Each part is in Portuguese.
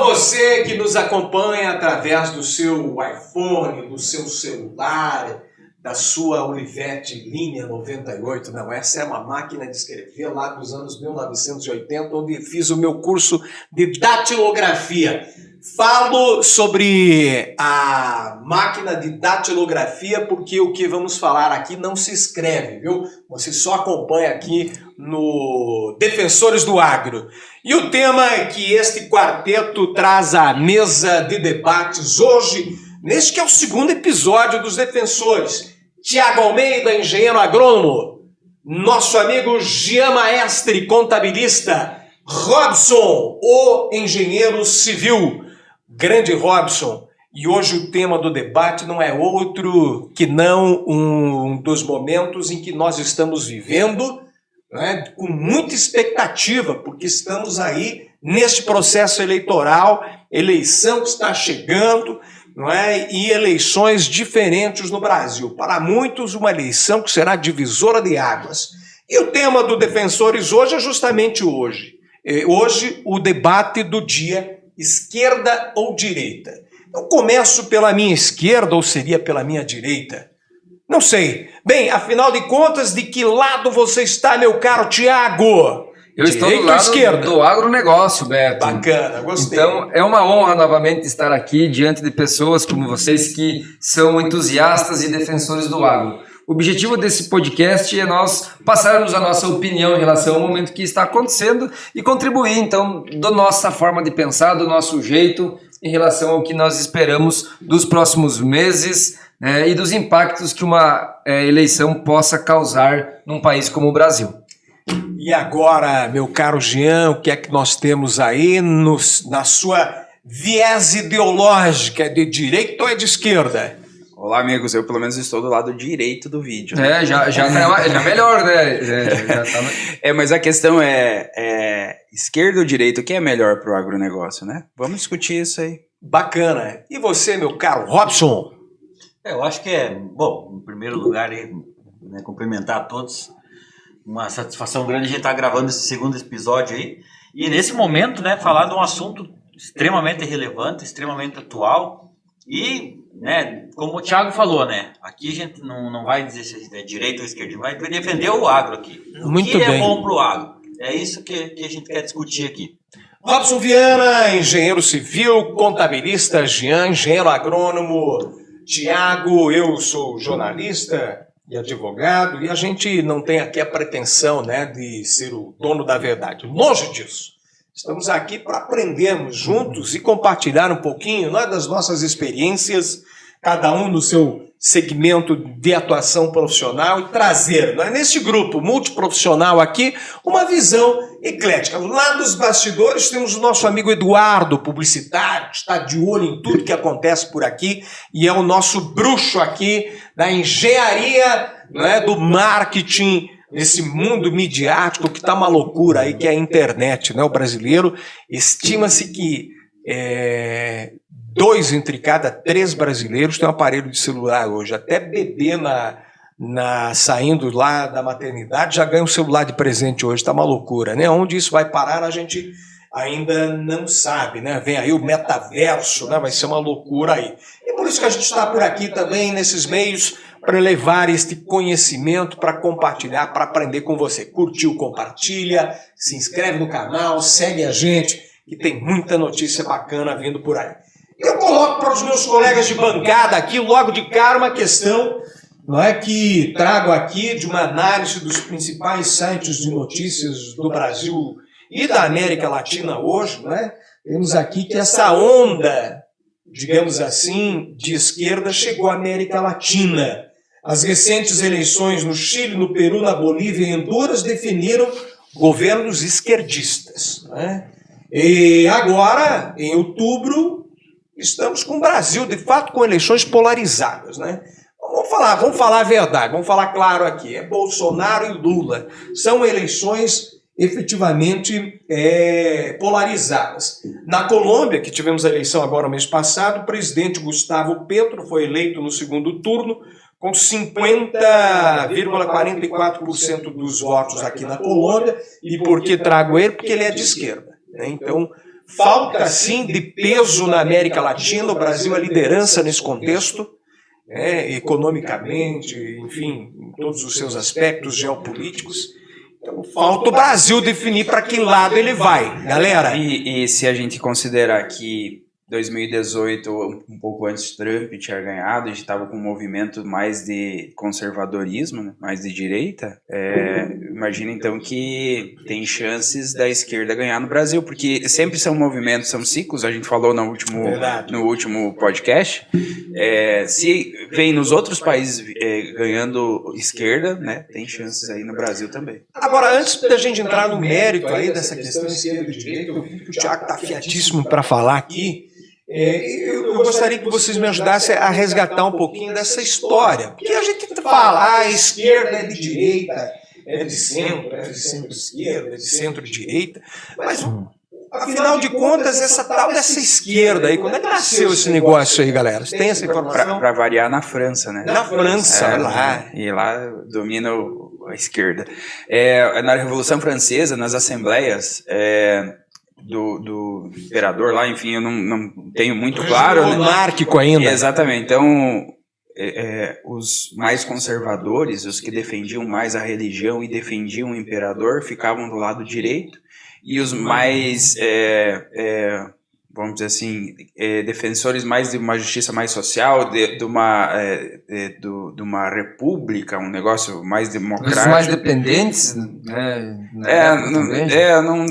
você que nos acompanha através do seu iPhone, do seu celular, da sua Olivetti Linha 98. Não, essa é uma máquina de escrever lá dos anos 1980, onde fiz o meu curso de datilografia. Falo sobre a máquina de datilografia porque o que vamos falar aqui não se escreve, viu? Você só acompanha aqui no Defensores do Agro. E o tema que este quarteto traz à mesa de debates hoje, neste que é o segundo episódio dos Defensores. Tiago Almeida, engenheiro agrônomo. Nosso amigo Jean Maestre, contabilista. Robson, o engenheiro civil. Grande Robson. E hoje o tema do debate não é outro que não um dos momentos em que nós estamos vivendo, né, com muita expectativa, porque estamos aí neste processo eleitoral, eleição que está chegando, não é? E eleições diferentes no Brasil. Para muitos, uma eleição que será divisora de águas. E o tema do Defensores hoje é justamente hoje. Hoje, o debate do dia, esquerda ou direita. Eu começo pela minha esquerda ou seria pela minha direita? Não sei. Bem, afinal de contas, de que lado você está, meu caro Tiago? Eu estou do lado do agronegócio, Beto. Bacana, gostei. Então, é uma honra novamente estar aqui diante de pessoas como vocês que são entusiastas e defensores do agro. O objetivo desse podcast é nós passarmos a nossa opinião em relação ao momento que está acontecendo e contribuir, então, da nossa forma de pensar, do nosso jeito, em relação ao que nós esperamos dos próximos meses, e dos impactos que uma eleição possa causar num país como o Brasil. E agora, meu caro Jean, o que é que nós temos aí na sua viés ideológica? É de direita ou é de esquerda? Olá, amigos. Eu, pelo menos, estou do lado direito do vídeo. Já é melhor, né? Mas a questão é esquerda ou direita? O que é melhor para o agronegócio, né? Vamos discutir isso aí. Bacana. E você, meu caro Robson? Eu acho que bom, em primeiro lugar, cumprimentar a todos. Uma satisfação grande a gente estar gravando esse segundo episódio aí. E nesse momento, falar de um assunto extremamente relevante, extremamente atual. E, como o Thiago falou, aqui a gente não vai dizer se é direita ou esquerda, vai defender o agro aqui. Muito que bem. É bom para o agro. É isso que a gente quer discutir aqui. Robson Viana, engenheiro civil, contabilista, Jean, engenheiro agrônomo, Tiago, eu sou jornalista e advogado, e a gente não tem aqui a pretensão de ser o dono da verdade. Longe disso. Estamos aqui para aprendermos juntos e compartilhar um pouquinho das nossas experiências, cada um no seu segmento de atuação profissional, e trazer, neste grupo multiprofissional aqui, uma visão eclética. Lá dos bastidores temos o nosso amigo Eduardo, publicitário, que está de olho em tudo que acontece por aqui, e é o nosso bruxo aqui da engenharia, do marketing, nesse mundo midiático que está uma loucura aí, que é a internet, O brasileiro, estima-se que 2 entre cada 3 brasileiros têm um aparelho de celular hoje. Até bebê saindo lá da maternidade já ganha um celular de presente hoje, está uma loucura, Onde isso vai parar a gente ainda não sabe, Vem aí o metaverso, vai ser uma loucura aí. E por isso que a gente está por aqui também, nesses meios, para levar este conhecimento, para compartilhar, para aprender com você. Curtiu, compartilha, se inscreve no canal, segue a gente, que tem muita notícia bacana vindo por aí. Eu coloco para os meus colegas de bancada aqui, logo de cara, uma questão que trago aqui de uma análise dos principais sites de notícias do Brasil e da América Latina hoje. Temos aqui que essa onda, digamos assim, de esquerda chegou à América Latina. As recentes eleições no Chile, no Peru, na Bolívia e em Honduras definiram governos esquerdistas. E agora, em outubro, estamos com o Brasil, de fato, com eleições polarizadas. Vamos falar a verdade, vamos falar claro aqui. É Bolsonaro e Lula. São eleições efetivamente polarizadas. Na Colômbia, que tivemos a eleição agora no mês passado, o presidente Gustavo Petro foi eleito no segundo turno com 50,44% dos votos aqui na Colômbia. E por que trago ele? Porque ele é de esquerda. Então, Falta, sim, de peso na América Latina. O Brasil é liderança nesse contexto, economicamente, enfim, em todos os seus aspectos geopolíticos. Então, falta o Brasil definir para que lado ele vai, galera. E se a gente considerar que 2018, um pouco antes de Trump tinha ganhado, a gente estava com um movimento mais de conservadorismo, né, mais de direita, imagina então que tem chances da esquerda ganhar no Brasil, porque sempre são movimentos, são ciclos, a gente falou no último podcast, se vem nos outros países ganhando esquerda, né, tem chances aí no Brasil também. Agora, antes da gente entrar no mérito aí dessa questão esquerda e direita, eu vi que o Thiago está afiadíssimo para falar aqui. Eu gostaria que vocês me ajudassem a resgatar um pouquinho dessa história. Porque a gente fala, a esquerda é de direita, é de centro-esquerda, é de centro-direita, mas, afinal de contas, essa tal dessa esquerda aí, quando é que nasceu esse negócio aí, galera? Você tem essa informação? Para variar, na França, né? Na França, lá. E lá domina a esquerda. Na Revolução Francesa, nas assembleias... Do imperador lá, enfim, eu não tenho muito claro. Monárquico ainda. Exatamente. Então, os mais conservadores, os que defendiam mais a religião e defendiam o imperador, ficavam do lado direito, e os mais, vamos dizer assim, defensores mais de uma justiça mais social, de uma república, um negócio mais democrático. Os mais dependentes, né?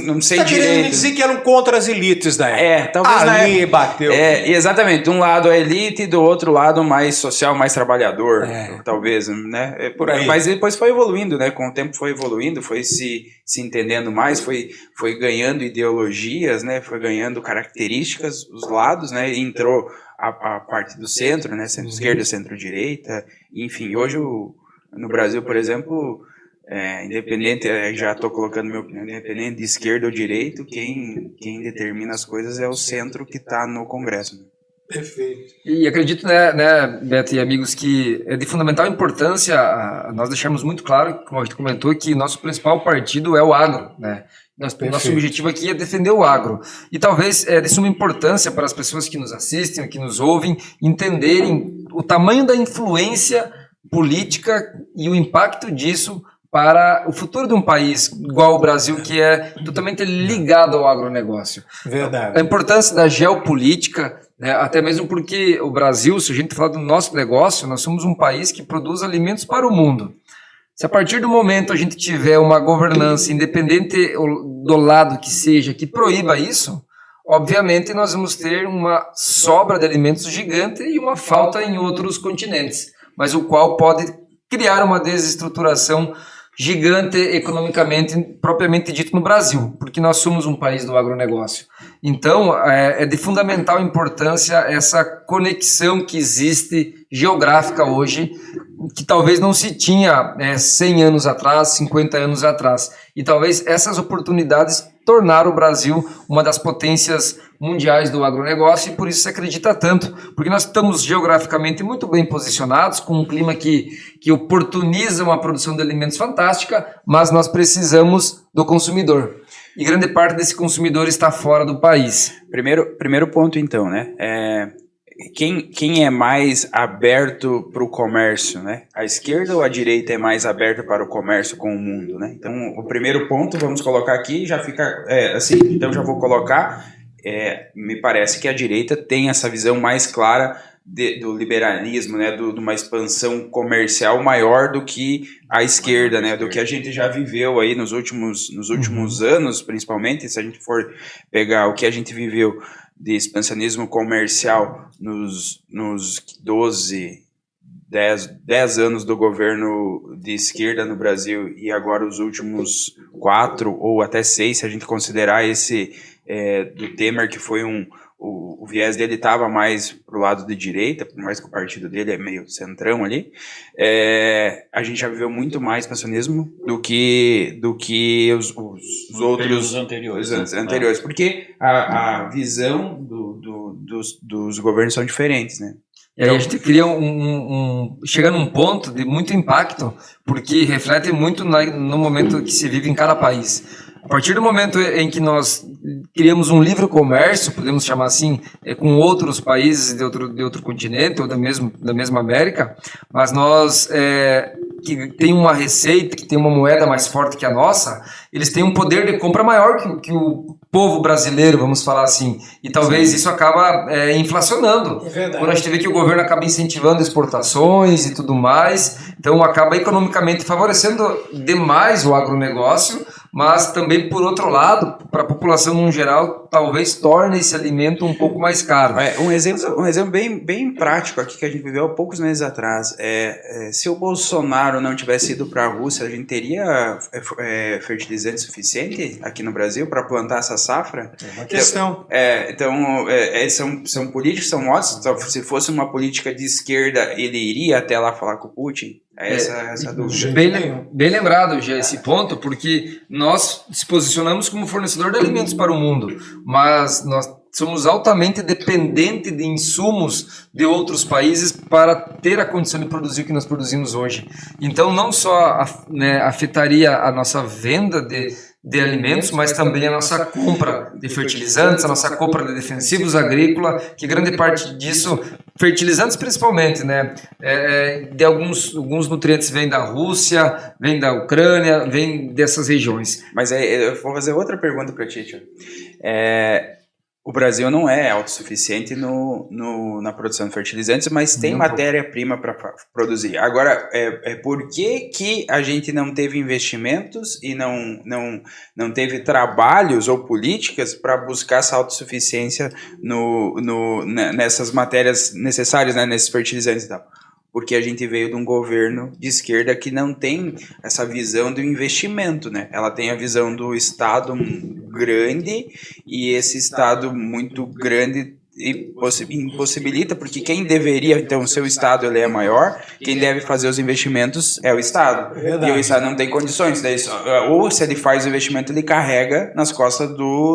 Não sei tá direito. Querendo me dizer que eram contra as elites da época. Talvez ali bateu. Exatamente. De um lado a elite e do outro lado mais social, mais trabalhador, talvez, né? Por aí. Mas depois foi evoluindo, né? Com o tempo foi evoluindo, foi se entendendo mais, foi ganhando ideologias, né? Foi ganhando características, os lados, né? E entrou a parte do centro, né? Centro-esquerda, centro-direita, enfim. Hoje, no Brasil, por exemplo... independente, já estou colocando minha opinião, independente de esquerda ou direita, quem determina as coisas é o centro que está no Congresso. Né? Perfeito. E acredito, né, Beto e amigos, que é de fundamental importância nós deixarmos muito claro, como a gente comentou, que nosso principal partido é o agro, né? Nosso objetivo aqui é defender o agro. E talvez é de suma importância para as pessoas que nos assistem, que nos ouvem, entenderem o tamanho da influência política e o impacto disso para o futuro de um país igual o Brasil, que é totalmente ligado ao agronegócio. Verdade. A importância da geopolítica, né, até mesmo porque o Brasil, se a gente falar do nosso negócio, nós somos um país que produz alimentos para o mundo. Se a partir do momento a gente tiver uma governança independente do lado que seja, que proíba isso, obviamente nós vamos ter uma sobra de alimentos gigante e uma falta em outros continentes, mas o qual pode criar uma desestruturação gigante economicamente, propriamente dito, no Brasil, porque nós somos um país do agronegócio. Então, é de fundamental importância essa conexão que existe geográfica hoje, que talvez não se tinha 100 anos atrás, 50 anos atrás. E talvez essas oportunidades tornaram o Brasil uma das potências mundiais do agronegócio, e por isso se acredita tanto, porque nós estamos geograficamente muito bem posicionados, com um clima que oportuniza uma produção de alimentos fantástica, mas nós precisamos do consumidor. E grande parte desse consumidor está fora do país. Primeiro ponto, então, né? Quem é mais aberto para o comércio, né? A esquerda ou a direita é mais aberta para o comércio com o mundo, né? Então, o primeiro ponto, vamos colocar aqui, já fica assim, então já vou colocar, me parece que a direita tem essa visão mais clara do liberalismo, né? De uma expansão comercial maior do que a esquerda, né? Do que a gente já viveu aí nos últimos anos, principalmente, se a gente for pegar o que a gente viveu de expansionismo comercial nos 10 anos do governo de esquerda no Brasil, e agora os últimos 4 ou até 6, se a gente considerar esse do Temer, que foi o viés dele estava mais pro lado de direita, por mais que o partido dele é meio centrão ali, a gente já viveu muito mais expansionismo do que os outros anteriores, porque a visão dos governos são diferentes, né? E aí a gente cria chega num ponto de muito impacto, porque reflete muito no momento que se vive em cada país. A partir do momento em que nós criamos um livre comércio, podemos chamar assim, com outros países de outro continente ou da mesma América, mas nós que tem uma receita, que tem uma moeda mais forte que a nossa, eles têm um poder de compra maior que o povo brasileiro, vamos falar assim, e talvez isso acaba inflacionando. Quando a gente vê que o governo acaba incentivando exportações e tudo mais, então acaba economicamente favorecendo demais o agronegócio, mas também, por outro lado, para a população no geral, talvez torne esse alimento um pouco mais caro. Um exemplo bem prático aqui que a gente viveu há poucos meses atrás. Se o Bolsonaro não tivesse ido para a Rússia, a gente teria fertilizante suficiente aqui no Brasil para plantar essa safra? É uma questão. São políticos, são modos. Então, se fosse uma política de esquerda, ele iria até lá falar com o Putin? Essa dúvida. Bem lembrado já esse ponto, porque nós se posicionamos como fornecedor de alimentos para o mundo, mas nós somos altamente dependentes de insumos de outros países para ter a condição de produzir o que nós produzimos hoje. Então não só afetaria a nossa venda de alimentos, mas também a nossa compra de fertilizantes, a nossa compra de defensivos agrícolas, que grande parte disso, fertilizantes principalmente, né? De alguns nutrientes vêm da Rússia, vêm da Ucrânia, vêm dessas regiões. Mas eu vou fazer outra pergunta para ti, Tio. O Brasil não é autossuficiente na produção de fertilizantes, mas tem matéria-prima para produzir. Agora, por que a gente não teve investimentos e não teve trabalhos ou políticas para buscar essa autossuficiência nessas matérias necessárias, né, nesses fertilizantes e tal? Porque a gente veio de um governo de esquerda que não tem essa visão do investimento, né? Ela tem a visão do Estado grande, e esse Estado muito grande impossibilita, porque quem deveria, então, o seu Estado ele é maior, quem deve fazer os investimentos é o Estado. E o Estado não tem condições, ou se ele faz o investimento, ele carrega nas costas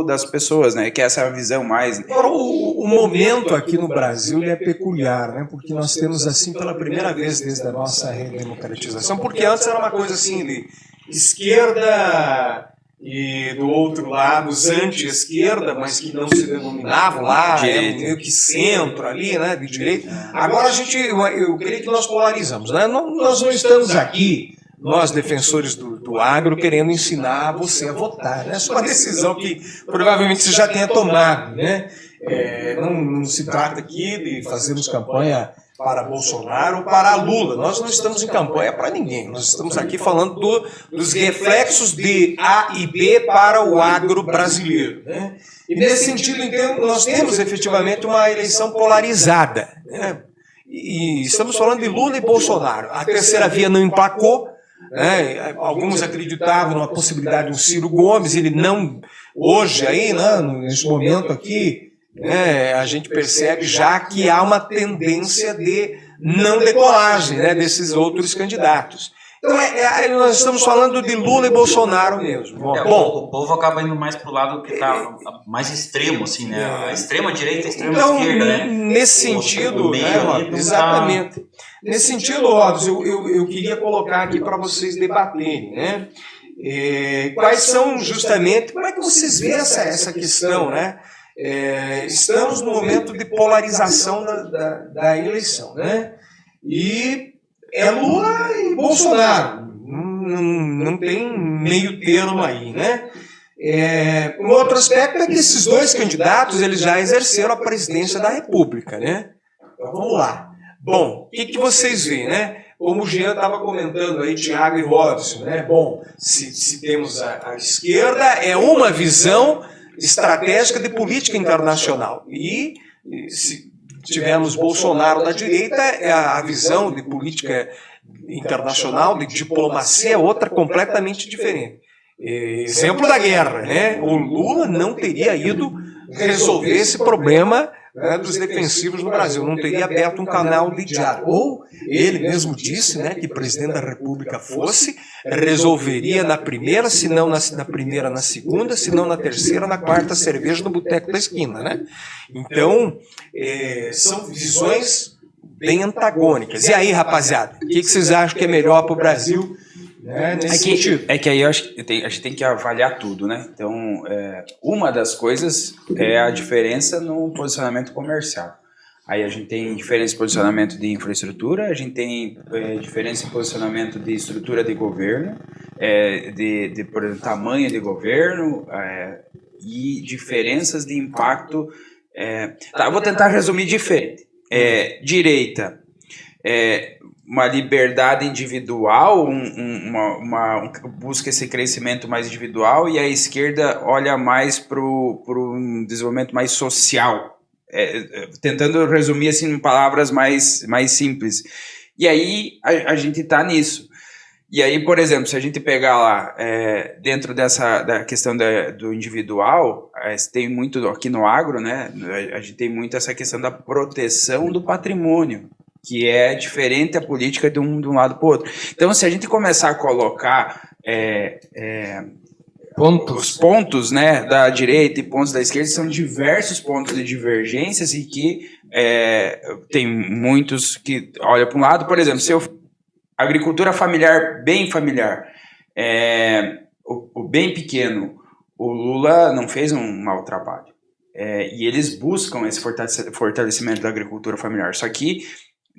das pessoas, né? Que essa é a visão mais... Agora, o momento aqui no Brasil é peculiar, né? Porque nós temos, assim, pela primeira vez desde a nossa redemocratização, porque antes era uma coisa assim de esquerda e do outro lado os anti-esquerda, mas que não se denominavam lá, meio que centro ali, né, de direita. Agora eu creio que nós polarizamos, né? Nós não estamos aqui, nós defensores do agro, querendo ensinar você a votar, né? Essa é uma decisão que provavelmente você já tenha tomado, né? Não se trata aqui de fazermos campanha para Bolsonaro ou para Lula. Nós não estamos em campanha para ninguém. Nós estamos aqui falando dos reflexos de A e B para o agro brasileiro, né? E nesse sentido, então, nós temos efetivamente uma eleição polarizada, né? E estamos falando de Lula e Bolsonaro. A terceira via não emplacou, né? Alguns acreditavam na possibilidade de um Ciro Gomes, ele não, hoje aí, né, nesse momento aqui, a gente percebe já que há uma tendência de não decolagem, né, desses outros candidatos. Então, nós estamos falando de Lula e Bolsonaro mesmo. O povo acaba indo mais para o lado que está mais extremo, assim, né? A extrema direita e a extrema esquerda, né? Nesse sentido, exatamente. Nesse sentido, eu queria colocar aqui para vocês debaterem, né? Quais são justamente, como é que vocês veem essa questão, né? Estamos no momento de polarização da eleição, né? E é Lula e Bolsonaro, não tem meio termo aí, né? Um outro aspecto é que esses dois candidatos eles já exerceram a presidência da República, né? Então vamos lá. Bom, o que vocês veem, né? Como o Jean estava comentando aí, Thiago e Robson, né? Bom, se temos a esquerda, é uma visão estratégica de política internacional. E se tivermos Bolsonaro da direita, a visão de política internacional, de diplomacia, é outra completamente diferente. Exemplo da guerra, né? O Lula não teria ido resolver esse problema, né, dos defensivos no Brasil, não teria aberto um canal de diálogo. Ou ele mesmo disse, né, que presidente da República fosse, resolveria na primeira, se não na primeira, na segunda, se não na terceira, na quarta cerveja no boteco da esquina, né? Então, são visões bem antagônicas. E aí, rapaziada, o que vocês acham que é melhor para o Brasil né, nesse sentido. É que aí eu acho que a gente tem que avaliar tudo, né? Então, uma das coisas é a diferença no posicionamento comercial. Aí a gente tem diferença em posicionamento de infraestrutura, a gente tem diferença em posicionamento de estrutura de governo, por exemplo, tamanho de governo e diferenças de impacto. Eu vou tentar resumir diferente. Direita, uma liberdade individual, busca esse crescimento mais individual, e a esquerda olha mais para um desenvolvimento mais social. Tentando resumir assim em palavras mais simples. E aí a gente está nisso. E aí, por exemplo, se a gente pegar lá dentro da questão do individual, tem muito aqui no agro, né? A gente tem muito essa questão da proteção do patrimônio, que é diferente a política de um lado para o outro. Então, se a gente começar a colocar os pontos, né, da direita e pontos da esquerda, são diversos pontos de divergências e que tem muitos que olham para um lado. Por exemplo, se agricultura familiar, bem familiar, o bem pequeno, o Lula não fez um mau trabalho. E eles buscam esse fortalecimento da agricultura familiar. Só que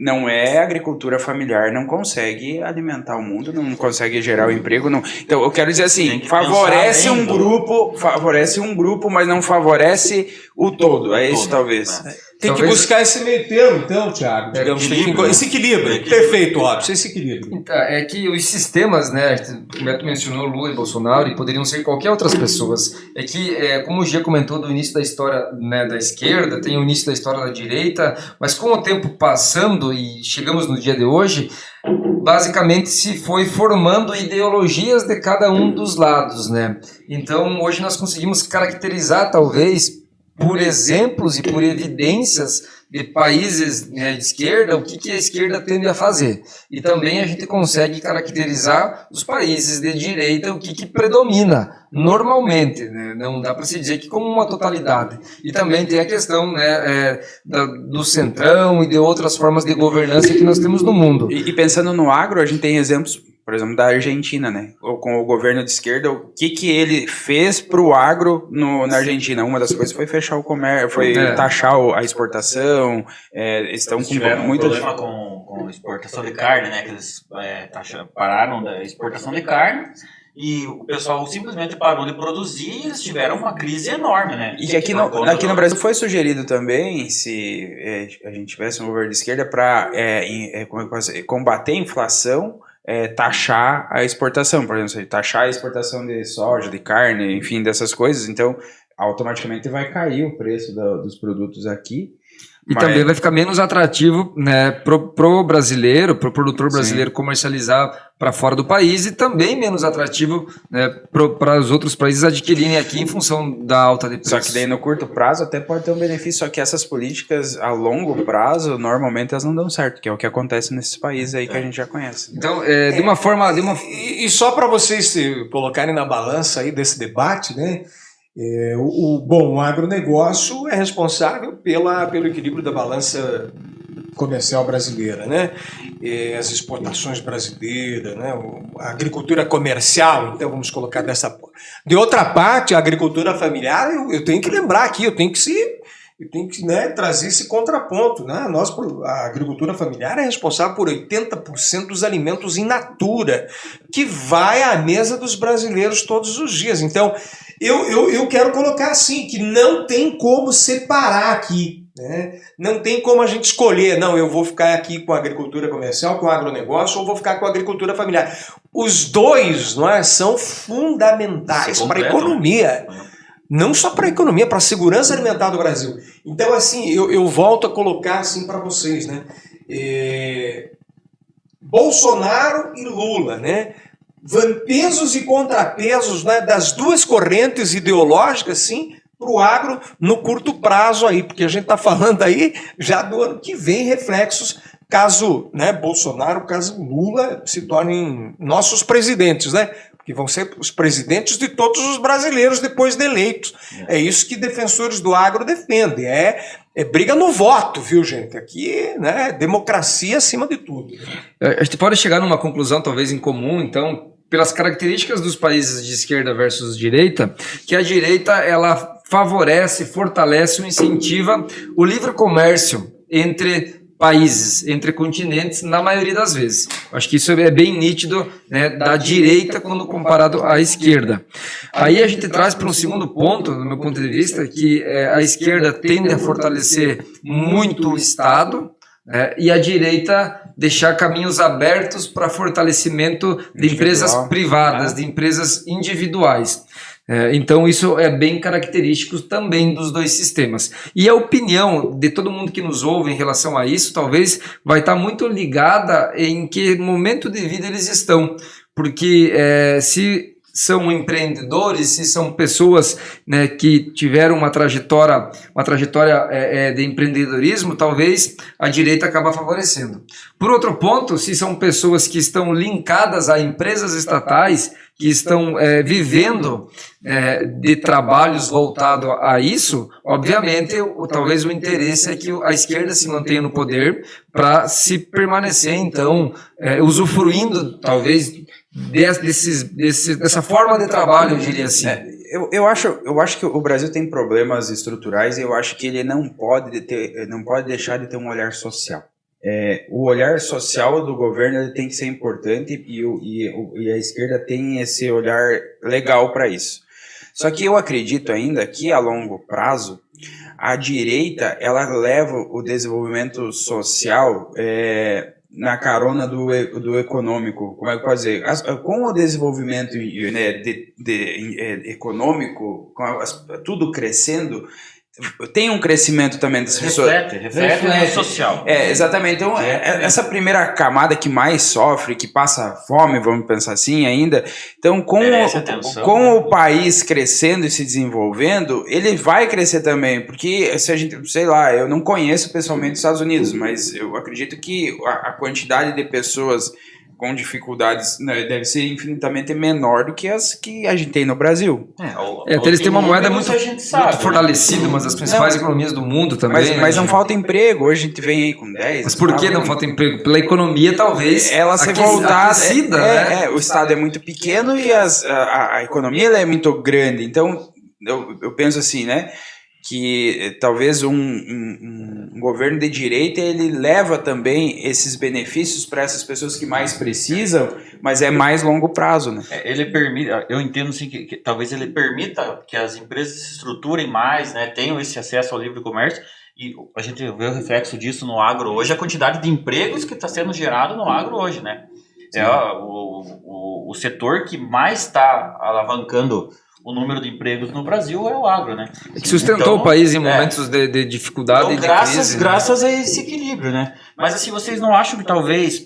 não é agricultura familiar, não consegue alimentar o mundo, não consegue gerar o emprego. Não. Então, eu quero dizer assim, favorece um grupo, mas não favorece o todo. É isso, talvez. Tem que buscar esse meio termo, então, Thiago. Digamos, esse equilíbrio. Perfeito, óbvio, esse equilíbrio. Então, é que os sistemas, né, o Beto mencionou Lula e Bolsonaro, e poderiam ser qualquer outras pessoas. É que, como o Gia comentou do início da história, né, da esquerda, tem o início da história da direita, mas com o tempo passando e chegamos no dia de hoje, basicamente se foi formando ideologias de cada um dos lados, né? Então, hoje nós conseguimos caracterizar, talvez, por exemplos e por evidências de países, né, de esquerda, o que a esquerda tende a fazer. E também a gente consegue caracterizar os países de direita, o que predomina normalmente, né? Não dá para se dizer que como uma totalidade. E também tem a questão, né, do centrão e de outras formas de governança que nós temos no mundo. E pensando no agro, a gente tem exemplos, por exemplo, da Argentina, né? Com o governo de esquerda, o que ele fez para o agro na Argentina? Uma das coisas foi fechar o comércio, foi taxar a exportação. Eles estão com muito problema com exportação de carne, né? Que eles pararam da exportação de carne. E o pessoal simplesmente parou de produzir e eles tiveram uma crise enorme, né? E que aqui no Brasil foi sugerido também, se a gente tivesse um governo de esquerda, para combater a inflação, taxar a exportação, por exemplo, taxar a exportação de soja, de carne, enfim, dessas coisas, então automaticamente vai cair o preço dos produtos aqui. E também vai ficar menos atrativo, né, pro brasileiro, pro produtor brasileiro comercializar para fora do país, e também menos atrativo, né, para os outros países adquirirem aqui em função da alta de preço. Só que daí no curto prazo até pode ter um benefício, só que essas políticas a longo prazo, normalmente elas não dão certo, que é o que acontece nesses países aí que a gente já conhece. Então, de uma forma... E só para vocês se colocarem na balança aí desse debate, né? O agronegócio é responsável pelo equilíbrio da balança comercial brasileira, né? As exportações brasileiras, né? A agricultura comercial, então vamos colocar dessa forma. De outra parte, a agricultura familiar, eu tenho que lembrar aqui, eu tenho que né, trazer esse contraponto, né? A agricultura familiar é responsável por 80% dos alimentos in natura, que vai à mesa dos brasileiros todos os dias. Então, eu quero colocar assim, que não tem como separar aqui, né? Não tem como a gente escolher, não, eu vou ficar aqui com a agricultura comercial, com o agronegócio, ou vou ficar com a agricultura familiar. Os dois, não é, são fundamentais para a economia. Não só para a economia, para a segurança alimentar do Brasil. Então, assim, eu volto a colocar assim para vocês, né? Bolsonaro e Lula, né? Pesos e contrapesos, né, das duas correntes ideológicas, sim, para o agro no curto prazo aí, porque a gente está falando aí já do ano que vem reflexos, caso, né, Bolsonaro, caso Lula se tornem nossos presidentes, né? Que vão ser os presidentes de todos os brasileiros depois de eleitos. É isso que defensores do agro defendem. É briga no voto, viu, gente? Aqui, né, democracia acima de tudo. A gente pode chegar numa conclusão, talvez em comum, então, pelas características dos países de esquerda versus direita, que a direita ela favorece, fortalece, incentiva o livre comércio entre países, entre continentes, na maioria das vezes. Acho que isso é bem nítido, né, da direita quando comparado à esquerda. Aí a gente traz para um segundo ponto, no meu ponto de vista, que a esquerda tende a fortalecer muito o Estado, e a direita deixar caminhos abertos para fortalecimento de empresas privadas, de empresas individuais. Então isso é bem característico também dos dois sistemas. E a opinião de todo mundo que nos ouve em relação a isso, talvez vai estar muito ligada em que momento de vida eles estão. Porque se são empreendedores, se são pessoas, né, que tiveram uma trajetória de empreendedorismo, talvez a direita acaba favorecendo. Por outro ponto, se são pessoas que estão linkadas a empresas estatais, que estão vivendo de trabalhos voltados a isso, obviamente, talvez o interesse é que a esquerda se mantenha no poder para se permanecer, então, usufruindo, talvez, dessa forma de trabalho, eu diria assim. Eu acho que o Brasil tem problemas estruturais e eu acho que ele não pode deixar de ter um olhar social. O olhar social do governo ele tem que ser importante e a esquerda tem esse olhar legal para isso. Só que eu acredito ainda que a longo prazo a direita ela leva o desenvolvimento social na carona do econômico, como é que eu posso dizer? Com o desenvolvimento, né, econômico, tudo crescendo, tem um crescimento também das pessoas. Reflete no social. Exatamente. Então, essa primeira camada que mais sofre, que passa fome, vamos pensar assim ainda. Então, com o país crescendo e se desenvolvendo, ele vai crescer também. Porque, se a gente, sei lá, eu não conheço pessoalmente os Estados Unidos, mas eu acredito que a quantidade de pessoas com dificuldades, né, deve ser infinitamente menor do que as que a gente tem no Brasil. Eles têm uma moeda muito fortalecida, uma das principais economias do mundo também. Mas não falta emprego, hoje a gente vem aí com 10. Mas por que não falta emprego? Pela economia, talvez. Ela ser voltada. Né? O Estado é muito pequeno e a economia ela é muito grande. Então, eu penso assim, né? Que talvez um governo de direita ele leva também esses benefícios para essas pessoas que mais precisam, mas é mais longo prazo, né? Ele permite, eu entendo assim que talvez ele permita que as empresas se estruturem mais, né, tenham esse acesso ao livre comércio, e a gente vê o reflexo disso no agro hoje, a quantidade de empregos que está sendo gerado no agro hoje, né? Sim. O setor que mais está alavancando o número de empregos no Brasil é o agro, né? Que sustentou o país em momentos de dificuldade, então, e de crise. Graças a esse equilíbrio, né? Mas assim, vocês não acham que talvez,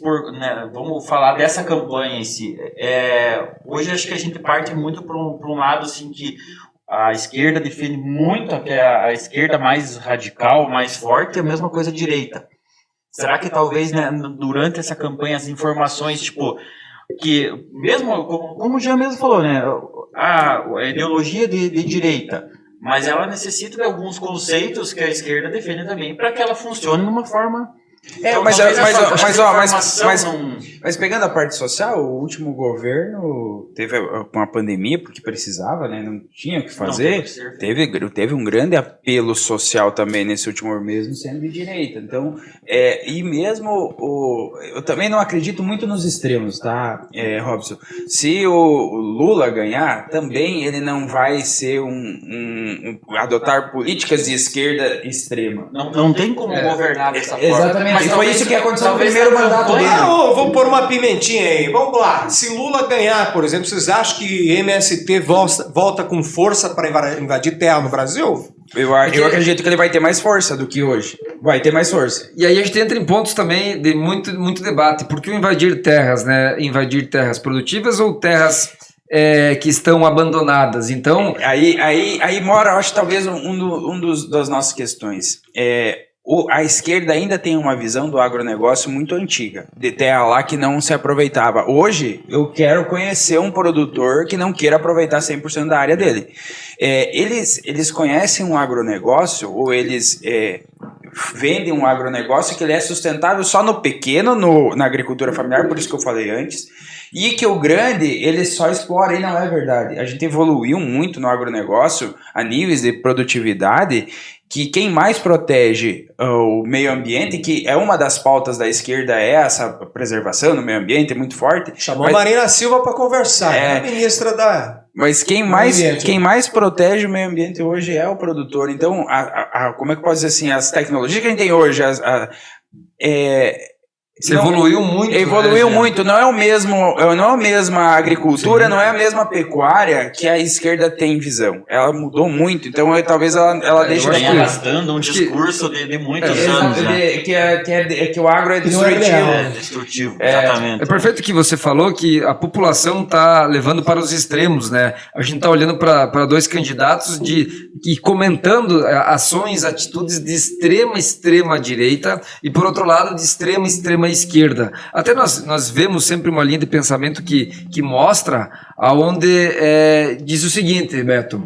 vamos falar dessa campanha em si, hoje acho que a gente parte muito para um lado assim que a esquerda defende muito, que é a esquerda mais radical, mais forte, é a mesma coisa a direita. Será que talvez, né, durante essa campanha as informações, tipo, que mesmo, como o Jean mesmo falou, né, a ideologia de direita, mas ela necessita de alguns conceitos que a esquerda defende também para que ela funcione de uma forma... Mas pegando a parte social, o último governo teve uma pandemia porque precisava, né? Não tinha o que fazer. Teve um grande apelo social também nesse último mês, sendo de direita. Então, e mesmo eu também não acredito muito nos extremos, tá, Robson? Se o Lula ganhar, também ele não vai ser adotar políticas de esquerda extrema. Não tem como governar dessa forma. Exatamente. Mas foi isso que aconteceu no primeiro mandato dele. Vou pôr uma pimentinha aí. Vamos lá. Se Lula ganhar, por exemplo, vocês acham que MST volta com força para invadir terra no Brasil? Eu acredito que ele vai ter mais força do que hoje. Vai ter mais força. E aí a gente entra em pontos também de muito debate. Por que invadir terras, né? Invadir terras produtivas ou terras que estão abandonadas? Então... Aí mora, eu acho, talvez das nossas questões. A esquerda ainda tem uma visão do agronegócio muito antiga, de terra lá que não se aproveitava. Hoje, eu quero conhecer um produtor que não queira aproveitar 100% da área dele. Eles conhecem um agronegócio, ou eles vendem um agronegócio que ele é sustentável só no pequeno, na agricultura familiar, por isso que eu falei antes, E que o grande, ele só explora, e não é verdade. A gente evoluiu muito no agronegócio a níveis de produtividade, que quem mais protege o meio ambiente, que é uma das pautas da esquerda, é essa preservação do meio ambiente, é muito forte. Chamou a Marina Silva para conversar, a ministra da... Mas quem mais protege o meio ambiente hoje é o produtor. Então, como é que pode dizer assim, as tecnologias que a gente tem hoje, evoluiu muito. Evoluiu muito. Não é a mesma agricultura, não é a mesma pecuária que a esquerda tem visão. Ela mudou muito, então talvez ela deixe de arrastando um discurso de muitos anos. Que o agro é destrutivo. Destrutivo, exatamente. É perfeito que você falou que a população está levando para os extremos, né? A gente está olhando para dois candidatos e comentando ações, atitudes de extrema direita e, por outro lado, de extrema esquerda. Até nós vemos sempre uma linha de pensamento que mostra aonde diz o seguinte, Beto: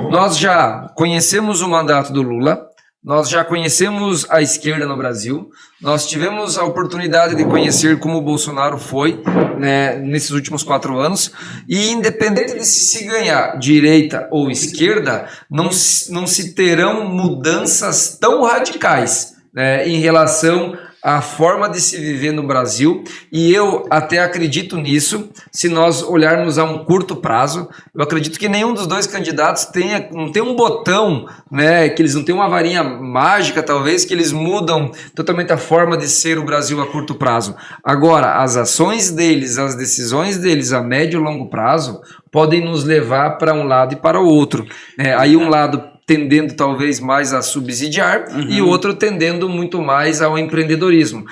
nós já conhecemos o mandato do Lula, nós já conhecemos a esquerda no Brasil, nós tivemos a oportunidade de conhecer como o Bolsonaro foi, né, nesses últimos 4 anos, e independente de se ganhar direita ou esquerda, não se terão mudanças tão radicais, né, em relação a forma de se viver no Brasil, e eu até acredito nisso. Se nós olharmos a um curto prazo, eu acredito que nenhum dos dois candidatos não tem um botão, né, que eles não têm uma varinha mágica, talvez, que eles mudam totalmente a forma de ser o Brasil a curto prazo. Agora, as ações deles, as decisões deles a médio e longo prazo podem nos levar para um lado e para o outro. Aí um lado tendendo talvez mais a subsidiar, e o outro tendendo muito mais ao empreendedorismo.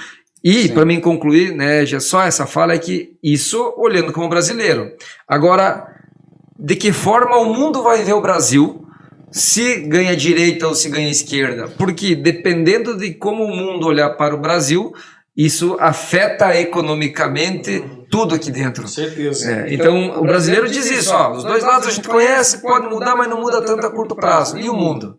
E, para mim concluir, né, já só essa fala é que isso olhando como brasileiro. Agora, de que forma o mundo vai ver o Brasil, se ganha direita ou se ganha esquerda? Porque dependendo de como o mundo olhar para o Brasil, isso afeta economicamente tudo aqui dentro. Com certeza. Então, o brasileiro diz isso, os dois lados a gente conhece, pode mudar, mas não muda tanto a curto prazo. E o mundo?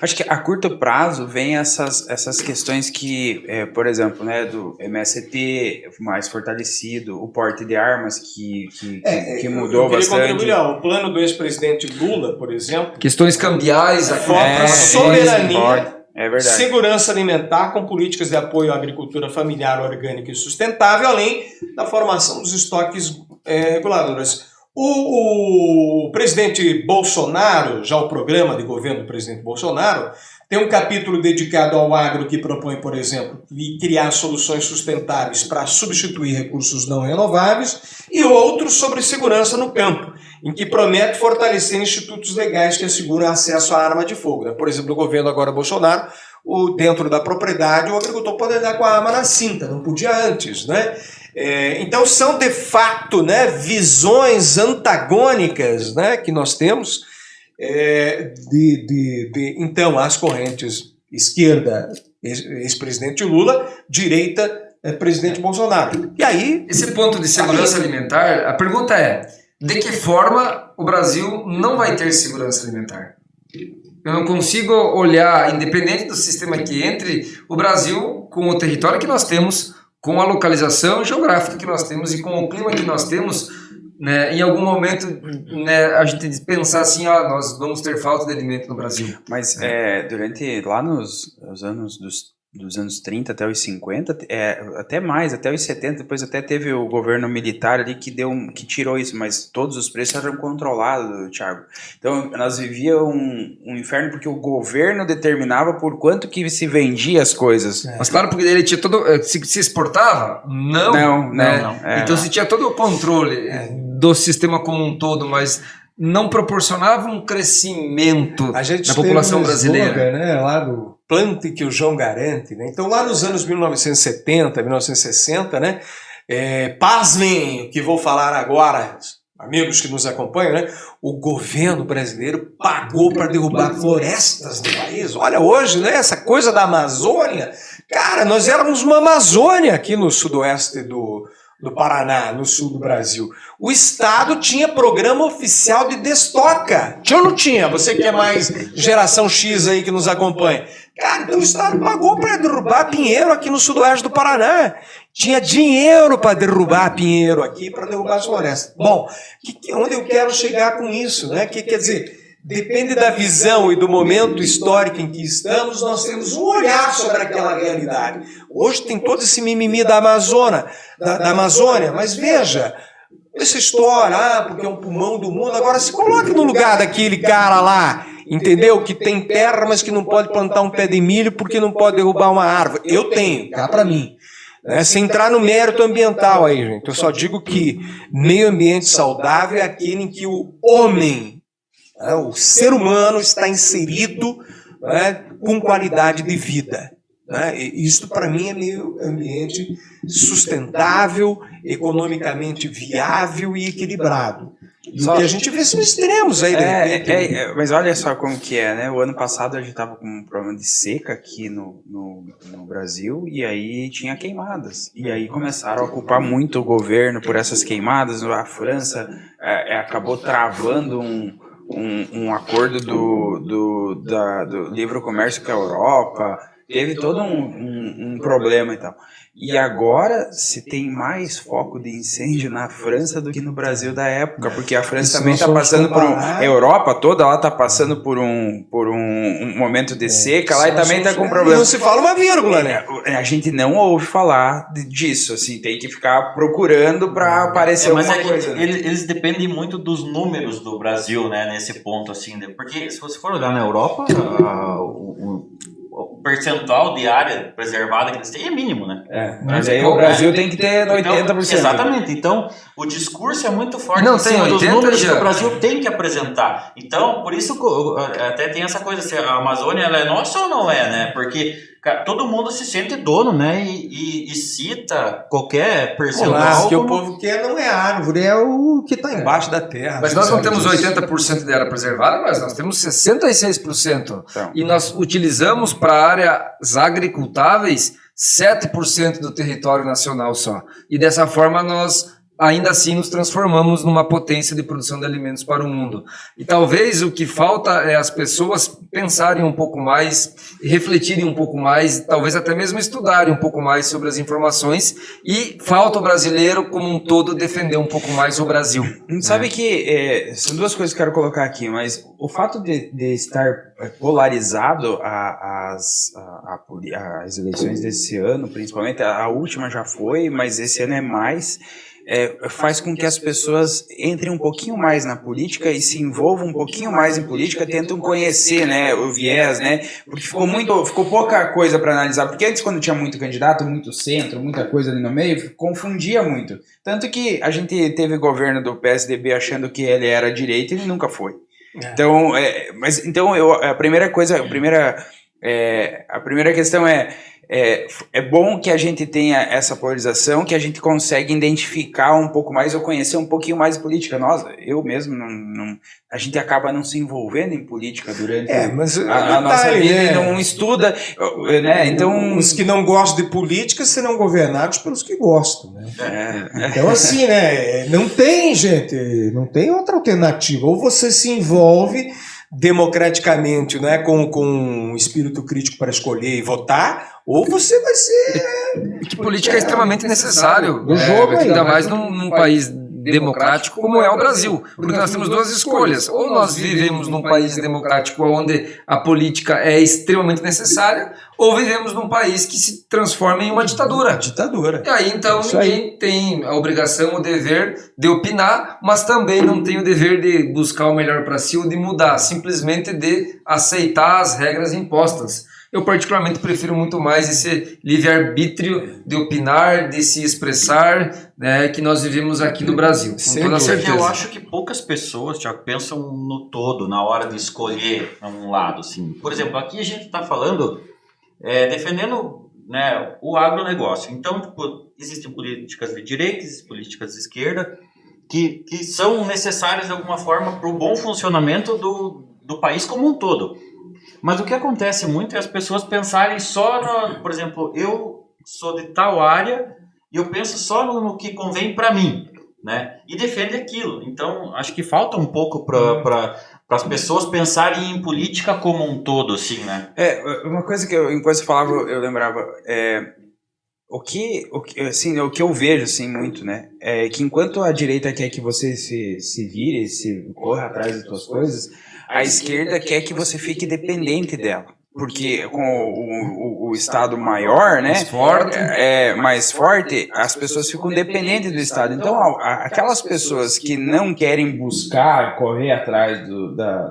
Acho que a curto prazo vem essas questões que, por exemplo, né, do MST mais fortalecido, o porte de armas que mudou bastante. O plano do ex-presidente Lula, por exemplo. Questões cambiais, soberania. É verdade. Segurança alimentar com políticas de apoio à agricultura familiar, orgânica e sustentável, além da formação dos estoques reguladores. O presidente Bolsonaro, já o programa de governo do presidente Bolsonaro, tem um capítulo dedicado ao agro que propõe, por exemplo, criar soluções sustentáveis para substituir recursos não renováveis, e outro sobre segurança no campo, em que promete fortalecer institutos legais que asseguram acesso à arma de fogo. Por exemplo, no governo agora Bolsonaro, dentro da propriedade, o agricultor pode andar com a arma na cinta, não podia antes, né? Então são de fato, né, visões antagônicas, né, que nós temos. Então, as correntes esquerda, ex-presidente Lula, direita, presidente Bolsonaro. E aí... Esse ponto de segurança alimentar, a pergunta é, de que forma o Brasil não vai ter segurança alimentar? Eu não consigo olhar, independente do sistema que entre, o Brasil, com o território que nós temos, com a localização geográfica que nós temos e com o clima que nós temos, né, em algum momento, né, a gente pensar assim, nós vamos ter falta de alimento no Brasil. Mas lá nos anos dos anos 30 até os 50, até mais, até os 70, depois até teve o governo militar ali que tirou isso, mas todos os preços eram controlados, Thiago. Então, nós vivíamos um inferno porque o governo determinava por quanto que se vendia as coisas. Mas claro, porque ele tinha todo... Se exportava? Não. Então, se tinha todo o controle do sistema como um todo, mas não proporcionava um crescimento da população brasileira. Slogan, né, lá do plante que o João garante, né? Então lá nos anos 1970, 1960, né, pasmem o que vou falar agora, amigos que nos acompanham, né, o governo brasileiro pagou para derrubar florestas no país. Olha hoje, né, essa coisa da Amazônia, cara, nós éramos uma Amazônia aqui no sudoeste do do Paraná, no sul do Brasil. O Estado tinha programa oficial de destoca. Tinha ou não tinha? Você que é mais geração X aí que nos acompanha. Cara, então o Estado pagou para derrubar pinheiro aqui no sudoeste do Paraná. Tinha dinheiro para derrubar pinheiro aqui, para derrubar as florestas. Bom, onde eu quero chegar com isso, né? Que quer dizer... Depende da visão e do momento histórico em que estamos, nós temos um olhar sobre aquela realidade. Hoje tem todo esse mimimi da Amazônia, mas veja, essa história, porque é um pulmão do mundo, agora se coloque no lugar daquele cara lá, entendeu? Que tem terra, mas que não pode plantar um pé de milho porque não pode derrubar uma árvore. Eu tenho, cá para mim. Sem entrar no mérito ambiental aí, gente. Eu só digo que meio ambiente saudável é aquele em que o homem, o ser humano está inserido, com qualidade de vida. Isto, para mim, é meio ambiente sustentável, economicamente viável e equilibrado. E o que a gente vê são extremos aí, de repente. Mas olha só como que é, né? O ano passado a gente estava com um problema de seca aqui no Brasil, e aí tinha queimadas. E aí começaram a culpar muito o governo por essas queimadas. A França acabou travando um acordo do livre comércio com a Europa, teve todo um problema e tal. E agora se tem mais foco de incêndio na França do que no Brasil da época, porque a França também está passando por a Europa toda, ela está passando por um momento de seca lá e também está com problema. Não se fala uma vírgula, né? A gente não ouve falar disso, assim, tem que ficar procurando para aparecer alguma coisa. Né? Eles dependem muito dos números do Brasil, né, nesse ponto, assim, porque se você for olhar na Europa, o percentual de área preservada que eles têm é mínimo, né? Mas aí o Brasil tem que ter 80%. Então, exatamente. Então, o discurso é muito forte. Não, tem 80% dos números que o Brasil tem que apresentar. Então, por isso até tem essa coisa, se a Amazônia ela é nossa ou não é, né? Porque todo mundo se sente dono, né? E cita qualquer percentual. O que o povo quer não é a árvore, é o que está embaixo da terra. Mas nós não temos 80% de área preservada, mas nós temos 66%. Então. E nós utilizamos para áreas agricultáveis 7% do território nacional só. E dessa forma nós ainda assim nos transformamos numa potência de produção de alimentos para o mundo. E talvez o que falta é as pessoas pensarem um pouco mais, refletirem um pouco mais, talvez até mesmo estudarem um pouco mais sobre as informações, e falta o brasileiro como um todo defender um pouco mais o Brasil. Sabe que são duas coisas que eu quero colocar aqui, mas o fato de estar polarizado as eleições desse ano, principalmente, a última já foi, mas esse ano é mais... faz com que as pessoas entrem um pouquinho mais na política e se envolvam um pouquinho mais em política, tentam conhecer, né, o viés, né, porque ficou pouca coisa para analisar, porque antes quando tinha muito candidato, muito centro, muita coisa ali no meio, confundia muito, tanto que a gente teve governo do PSDB achando que ele era direita e ele nunca foi. Então, a primeira questão é bom que a gente tenha essa polarização, que a gente consegue identificar um pouco mais ou conhecer um pouquinho mais de política. Eu mesmo, a gente acaba não se envolvendo em política durante a nossa vida, né? E não estuda, né? Então, os que não gostam de política serão governados pelos que gostam, né? Então assim, né? Não tem outra alternativa. Ou você se envolve democraticamente, né, com um espírito crítico para escolher e votar, ou você vai ser... Que política é extremamente necessário, ainda mais num país democrático como é o Brasil, porque nós temos duas escolhas: ou nós vivemos num país democrático onde a política é extremamente necessária, ou vivemos num país que se transforma em uma ditadura. E aí então ninguém tem a obrigação, o dever de opinar, mas também não tem o dever de buscar o melhor para si ou de mudar, simplesmente de aceitar as regras impostas. Eu particularmente prefiro muito mais esse livre-arbítrio de opinar, de se expressar, né, que nós vivemos aqui no Brasil, com toda certeza. Eu acho que poucas pessoas, Thiago, pensam no todo, na hora de escolher um lado. Assim. Por exemplo, aqui a gente está falando, defendendo, né, o agronegócio. Então, tipo, existem políticas de direita, existem políticas de esquerda, que são necessárias de alguma forma para o bom funcionamento do país como um todo. Mas o que acontece muito é as pessoas pensarem só por exemplo, eu sou de tal área e eu penso só no que convém para mim, né? E defende aquilo. Então, acho que falta um pouco para as pessoas pensarem em política como um todo, assim, né? Uma coisa que enquanto você falava, eu lembrava, o que eu vejo, assim, muito, né, é que enquanto a direita quer que você se vire, se corra atrás das suas coisas, a esquerda quer que você fique dependente dela. Porque com o Estado maior, né, mais forte, as pessoas ficam dependentes do Estado. Então, aquelas pessoas que não querem buscar, correr atrás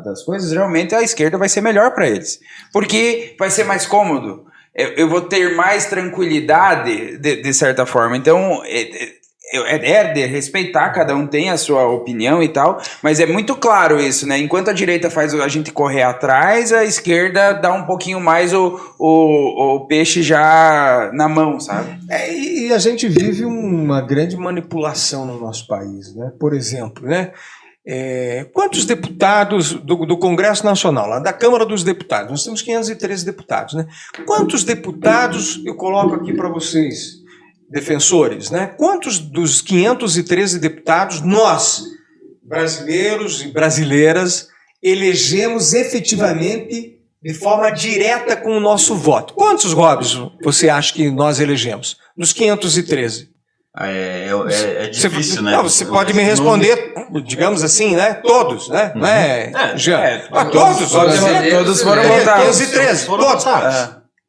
das coisas, realmente a esquerda vai ser melhor para eles. Porque vai ser mais cômodo. Eu vou ter mais tranquilidade, de certa forma. Então, de respeitar, cada um tem a sua opinião e tal, mas é muito claro isso, né? Enquanto a direita faz a gente correr atrás, a esquerda dá um pouquinho mais o peixe já na mão, sabe? E a gente vive uma grande manipulação no nosso país, né? Por exemplo, né? Quantos deputados do Congresso Nacional, lá da Câmara dos Deputados, nós temos 513 deputados, né? Quantos deputados, eu coloco aqui para vocês, defensores, né? Quantos dos 513 deputados nós, brasileiros e brasileiras, elegemos efetivamente de forma direta com o nosso voto? Quantos, Robson, você acha que nós elegemos? Dos 513? É difícil, né? Não, você pode me responder, digamos assim, né? Todos, né? Não é, Jean? Todos, obviamente. Todos foram votados. 513, todos.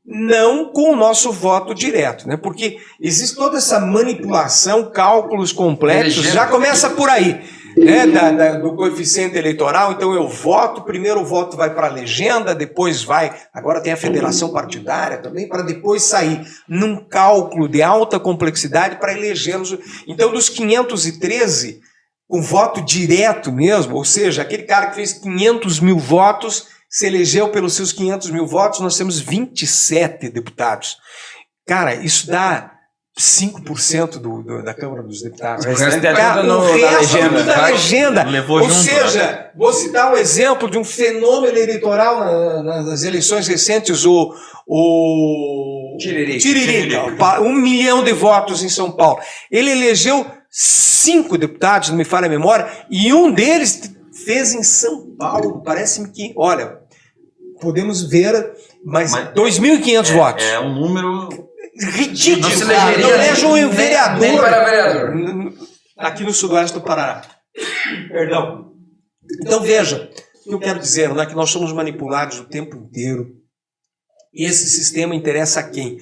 Não com o nosso voto direto, né? Porque existe toda essa manipulação, cálculos complexos, já começa por aí, né? Do coeficiente eleitoral. Então eu voto, primeiro o voto vai para a legenda, depois vai, agora tem a federação partidária também, para depois sair num cálculo de alta complexidade para elegermos. Então dos 513, com voto direto mesmo, ou seja, aquele cara que fez 500 mil votos, se elegeu pelos seus 500 mil votos, nós temos 27 deputados. Cara, isso dá 5% da Câmara dos Deputados. O resto é Cara, tudo da legenda. Levou Ou junto, seja, né? vou citar um exemplo de um fenômeno eleitoral nas eleições recentes, o Tiririca, 1 milhão de votos em São Paulo. Ele elegeu 5 deputados, não me falha a memória, e um deles fez em São Paulo. Parece-me que, olha, podemos ver, mas 2.500 votos. É um número ridículo. Não se Não elegeria elege um vereador. nem para vereador. Aqui no sudoeste do Paraná. Perdão. Então veja, o que eu quero dizer, não é que nós somos manipulados o tempo inteiro. E esse sistema interessa a quem?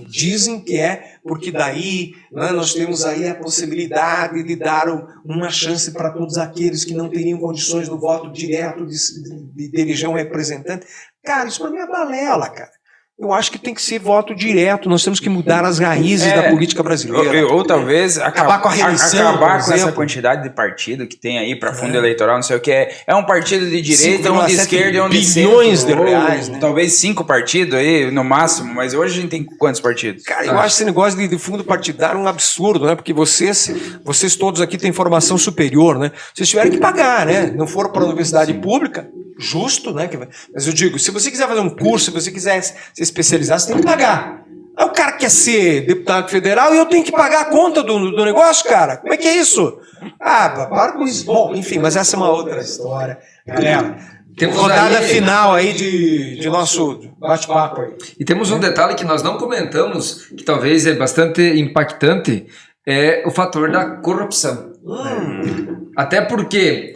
Dizem que é porque daí, né, nós temos aí a possibilidade de dar uma chance para todos aqueles que não teriam condições do voto direto de eleger um representante. Cara, isso para mim é balela, cara. Eu acho que tem que ser voto direto. Nós temos que mudar as raízes da política brasileira. Ou talvez acabar com a reeleição, acabar com essa quantidade de partido que tem aí para fundo eleitoral, não sei o que. É um partido de direita, um de esquerda e um de centro. Bilhões de reais, né? Talvez 5 partidos aí, no máximo. Mas hoje a gente tem quantos partidos? Cara, eu acho esse negócio de fundo partidário um absurdo, né? Porque vocês todos aqui têm formação superior, né? Vocês tiveram que pagar, né? Não foram para a universidade pública. Justo, né? Mas eu digo, se você quiser fazer um curso, se você quiser se especializar, você tem que pagar. Aí o cara quer ser deputado federal e eu tenho que pagar a conta do negócio, cara. Como é que é isso? Para com isso. Bom, enfim, mas essa é uma outra história. Galera, temos rodada final aí de nosso bate-papo aí. E temos um detalhe que nós não comentamos, que talvez é bastante impactante, é o fator da corrupção. Até porque,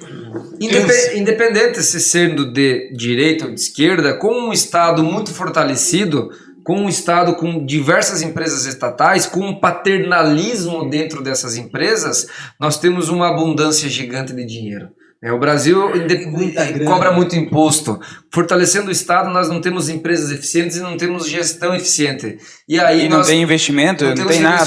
independente se sendo de direita ou de esquerda, com um Estado muito fortalecido, com um Estado com diversas empresas estatais, com um paternalismo dentro dessas empresas, nós temos uma abundância gigante de dinheiro. O Brasil cobra muito imposto. Fortalecendo o Estado, nós não temos empresas eficientes e não temos gestão eficiente. E aí não tem investimento, não tem nada.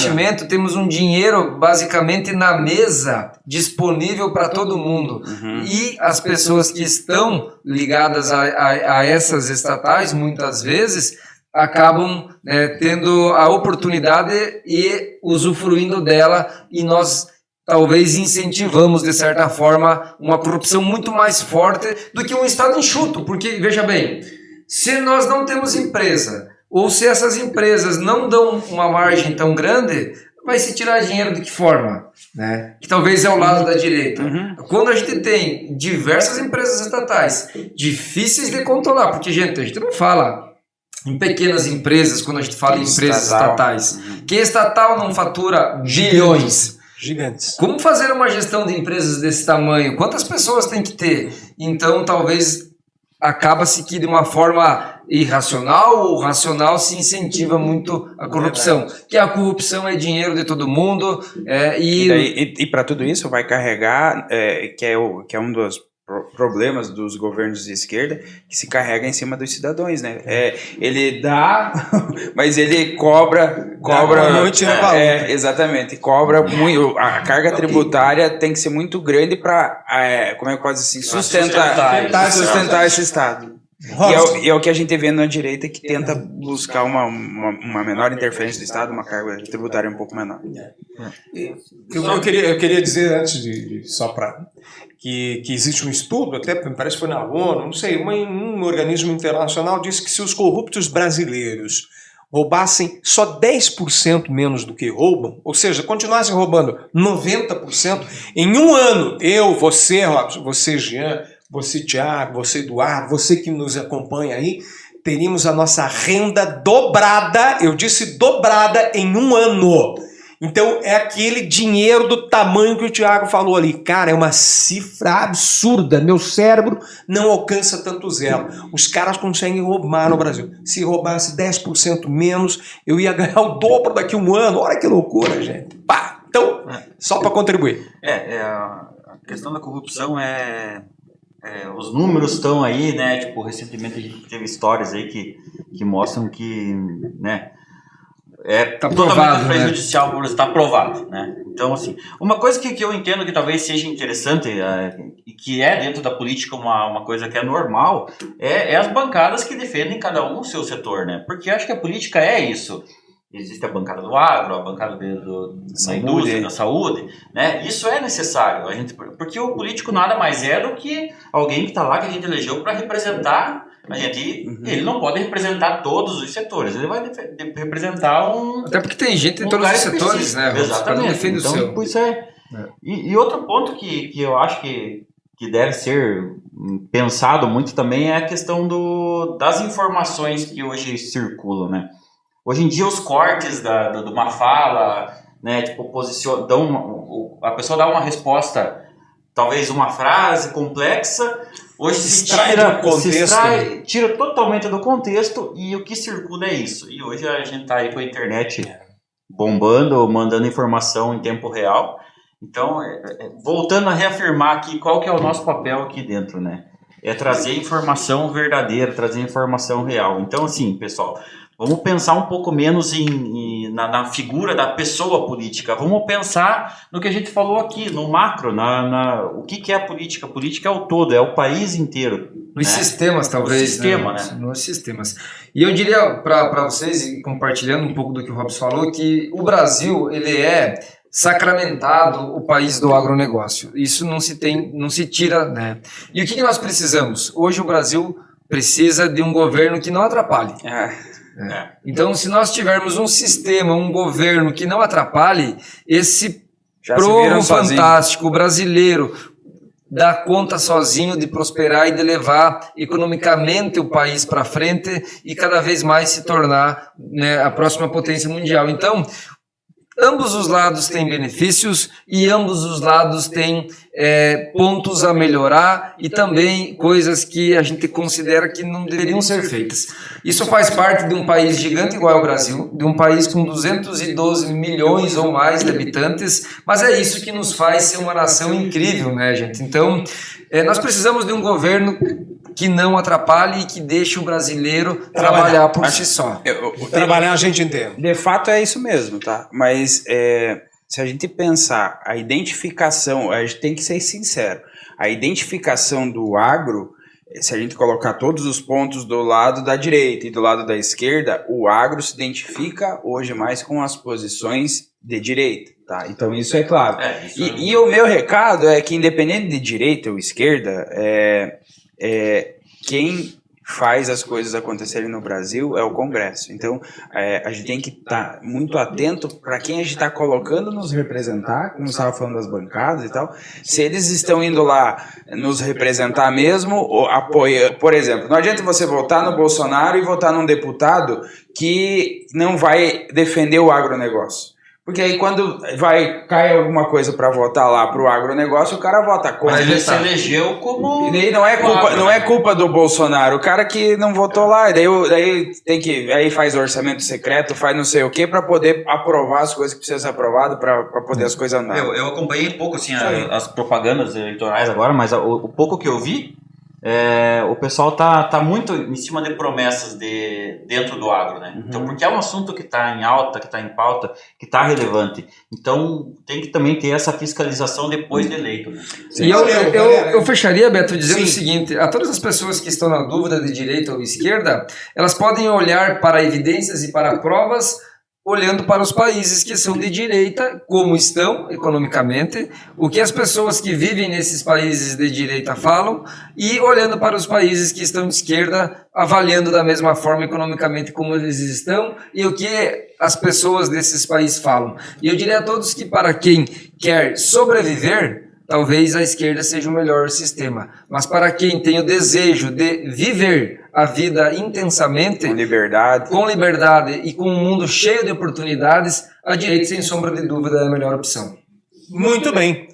Temos um dinheiro basicamente na mesa, disponível para todo mundo. E as pessoas que estão ligadas a essas estatais, muitas vezes, acabam tendo a oportunidade e usufruindo dela, e nós talvez incentivamos, de certa forma, uma corrupção muito mais forte do que um Estado enxuto. Porque, veja bem, se nós não temos empresa, ou se essas empresas não dão uma margem tão grande, vai se tirar dinheiro de que forma? Né? Que talvez é o lado da direita. Quando a gente tem diversas empresas estatais difíceis de controlar, porque, gente, a gente não fala em pequenas empresas quando a gente fala em empresas estatais. Que estatal não fatura bilhões? Gigantes. Como fazer uma gestão de empresas desse tamanho? Quantas pessoas tem que ter? Então, talvez acaba-se que de uma forma irracional ou racional se incentiva muito a corrupção. Que a corrupção é dinheiro de todo mundo. E para tudo isso vai carregar, que é um dos problemas dos governos de esquerda, que se carrega em cima dos cidadãos, né? Ele dá, mas ele cobra noite no valor. Exatamente, cobra muito. A carga tributária tem que ser muito grande para, como é que pode assim, sustentar esse Estado. E é o que a gente vê na direita, que tenta buscar uma menor interferência do Estado, uma carga tributária um pouco menor. Eu queria dizer antes só para que existe um estudo, até me parece que foi na ONU, não sei, um organismo internacional disse que se os corruptos brasileiros roubassem só 10% menos do que roubam, ou seja, continuassem roubando 90%, em um ano, eu, você, Robson, você, Jean, você, Thiago, você, Eduardo, você que nos acompanha aí, teríamos a nossa renda dobrada, eu disse dobrada, em um ano. Então é aquele dinheiro do tamanho que o Thiago falou ali. Cara, é uma cifra absurda. Meu cérebro não alcança tanto zero. Os caras conseguem roubar no Brasil. Se roubasse 10% menos, eu ia ganhar o dobro daqui a um ano. Olha que loucura, gente. Pá! Então, só para contribuir. A questão da corrupção os números estão aí, né? Tipo, recentemente a gente teve histórias aí que mostram que, né? Tá totalmente provado, prejudicial, por estar provado, né? Então, assim, uma coisa que eu entendo que talvez seja interessante e que é dentro da política uma coisa que é normal é as bancadas que defendem cada um o seu setor, né? Porque acho que a política é isso. Existe a bancada do agro, a bancada da indústria, da saúde, né? Isso é necessário, porque o político nada mais é do que alguém que está lá, que a gente elegeu para representar a gente. Ele não pode representar todos os setores, ele vai representar Até porque tem gente em todos os setores, né? Exatamente. Então, por isso E outro ponto que eu acho que deve ser pensado muito também é a questão das informações que hoje circulam, né? Hoje em dia os cortes de uma fala, né, tipo, a pessoa dá uma resposta, talvez uma frase complexa, hoje se tira totalmente do contexto e o que circula é isso. E hoje a gente tá aí com a internet bombando, mandando informação em tempo real. Então, voltando a reafirmar aqui qual que é o nosso papel aqui dentro, né? É trazer informação verdadeira, trazer informação real. Então, assim, pessoal, vamos pensar um pouco menos na figura da pessoa política. Vamos pensar no que a gente falou aqui, no macro, o que é a política. A política é o todo, é o país inteiro. Nos sistemas, talvez. No sistema, né? Nos sistemas. E eu diria para vocês, compartilhando um pouco do que o Robson falou, que o Brasil, ele é sacramentado o país do agronegócio. Isso não se tira, né? E o que nós precisamos? Hoje o Brasil precisa de um governo que não atrapalhe. Então, se nós tivermos um sistema, um governo que não atrapalhe, esse povo fantástico brasileiro dá conta sozinho de prosperar e de levar economicamente o país para frente e cada vez mais se tornar, né, a próxima potência mundial. Então, ambos os lados têm benefícios e ambos os lados têm pontos a melhorar e também coisas que a gente considera que não deveriam ser feitas. Isso faz parte de um país gigante igual ao Brasil, de um país com 212 milhões ou mais de habitantes, mas é isso que nos faz ser uma nação incrível, né, gente? Então, nós precisamos de um governo que não atrapalhe e que deixe o brasileiro trabalhar por si só. Trabalhar a gente inteira. De fato é isso mesmo, tá? Mas se a gente pensar a identificação, a gente tem que ser sincero, a identificação do agro, se a gente colocar todos os pontos do lado da direita e do lado da esquerda, o agro se identifica hoje mais com as posições de direita, tá? Então isso é claro. E o meu recado é que independente de direita ou esquerda, quem faz as coisas acontecerem no Brasil é o Congresso. Então, a gente tem que estar muito atento para quem a gente está colocando nos representar, como você estava falando das bancadas e tal, se eles estão indo lá nos representar mesmo, ou apoia, por exemplo, não adianta você votar no Bolsonaro e votar num deputado que não vai defender o agronegócio. Porque aí quando cai alguma coisa para votar lá pro agronegócio, o cara vota contra. Mas ele se elegeu como... E daí não é culpa do Bolsonaro, o cara que não votou lá, daí tem que, aí faz orçamento secreto, faz não sei o que para poder aprovar as coisas que precisam ser aprovadas para poder as coisas andarem. Eu acompanhei pouco assim, as propagandas eleitorais agora, mas o pouco que eu vi, o pessoal tá muito em cima de promessas dentro do agro, né? Então, porque é um assunto que está em alta, que está em pauta, que está relevante. Então, tem que também ter essa fiscalização depois de eleito, né? E eu fecharia, Beto, dizendo o seguinte: a todas as pessoas que estão na dúvida de direita ou esquerda, elas podem olhar para evidências e para provas olhando para os países que são de direita, como estão economicamente, o que as pessoas que vivem nesses países de direita falam, e olhando para os países que estão de esquerda, avaliando da mesma forma economicamente como eles estão e o que as pessoas desses países falam. E eu diria a todos que para quem quer sobreviver, talvez a esquerda seja o melhor sistema. Mas para quem tem o desejo de viver a vida intensamente, com liberdade e com um mundo cheio de oportunidades, a direita, sem sombra de dúvida, é a melhor opção. Muito bem.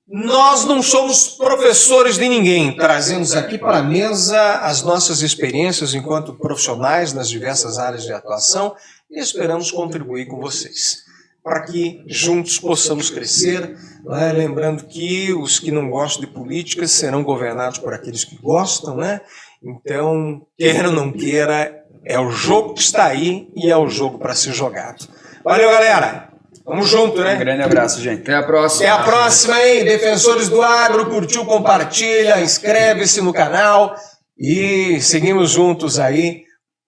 Nós não somos professores de ninguém. Trazemos aqui para a mesa as nossas experiências enquanto profissionais nas diversas áreas de atuação e esperamos contribuir com vocês, para que juntos possamos crescer, né? Lembrando que os que não gostam de política serão governados por aqueles que gostam, né? Então, queira ou não queira, é o jogo que está aí e é o jogo para ser jogado. Valeu, galera! Vamos junto, né? Um grande abraço, gente. Até a próxima. Até a próxima, hein? Defensores do Agro, curtiu, compartilha, inscreve-se no canal e seguimos juntos aí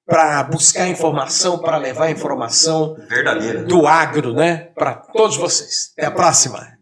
para buscar informação, para levar informação Verdadeira do agro, né? Para todos vocês. Até a próxima.